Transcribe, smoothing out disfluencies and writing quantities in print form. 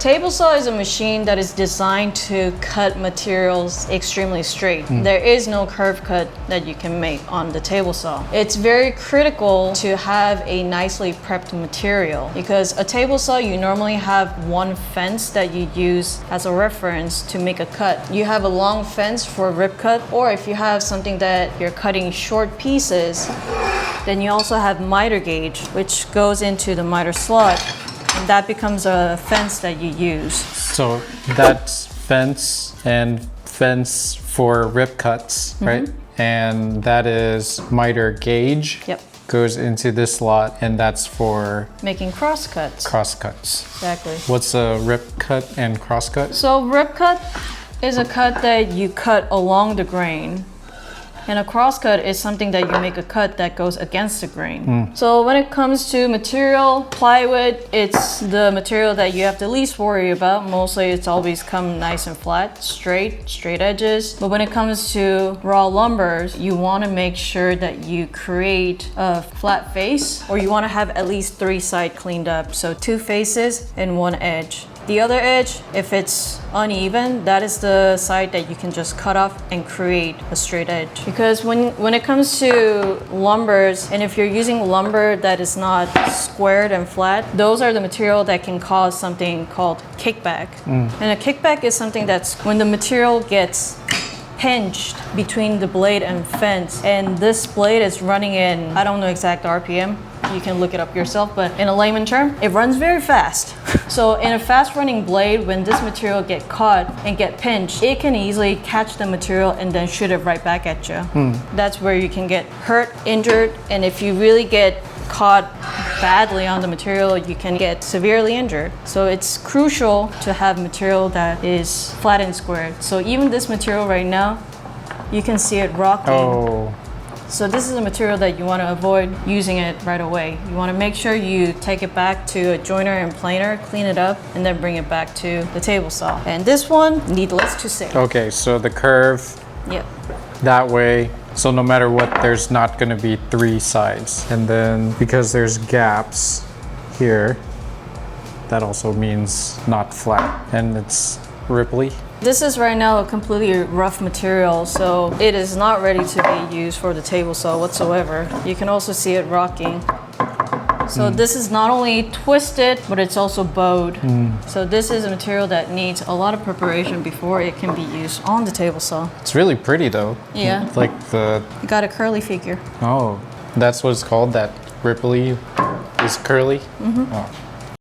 Table saw is a machine that is designed to cut materials extremely straight. There is no curve cut that you can make on the table saw. It's very critical to have a nicely prepped material because a table saw, you normally have one fence that you use as a reference to make a cut. You have a long fence for rip cut, or if you have something that you're cutting short pieces, then you also have miter gauge, which goes into the miter slot. And that becomes a fence that you use. So that's fence and fence for rip cuts, right? And that is miter gauge. Yep. Goes into this slot, and that's for making cross cuts. Cross cuts. Exactly. What's a rip cut and cross cut? So rip cut is a cut that you cut along the grain. And a cross cut is something that you make a cut that goes against the grain. So when it comes to material, plywood, it's the material that you have to least worry about. Mostly it's always come nice and flat, straight edges. But when it comes to raw lumbers, you want to make sure that you create a flat face, or you want to have at least 3 sides cleaned up. So 2 faces and 1 edge. The other edge, if it's uneven, that is the side that you can just cut off and create a straight edge. Because when it comes to lumbers, and if you're using lumber that is not squared and flat, those are the material that can cause something called kickback. And a kickback is something that's when the material gets pinched between the blade and fence, and this blade is running in, I don't know exact RPM, you can look it up yourself, but in a layman term, it runs very fast. So in a fast running blade, when this material get caught and get pinched, it can easily catch the material and then shoot it right back at you. That's where you can get hurt, injured, and if you really get caught badly on the material, you can get severely injured. So it's crucial to have material that is flat and squared. So even this material right now, you can see it rocking. Oh. So this is a material that you want to avoid using it right away. You want to make sure you take it back to a joiner and planer, clean it up, and then bring it back to the table saw. And this one, needless to say. Okay, so the curve Yep. that way. So no matter what, there's not going to be 3 sides. And then because there's gaps here, that also means not flat. And it's ripply. This is right now a completely rough material, so it is not ready to be used for the table saw whatsoever. You can also see it rocking. So this is not only twisted, but it's also bowed. So this is a material that needs a lot of preparation before it can be used on the table saw. It's really pretty though. Yeah. Like the... You got a curly figure. Oh, that's what it's called? That ripply is curly? Oh.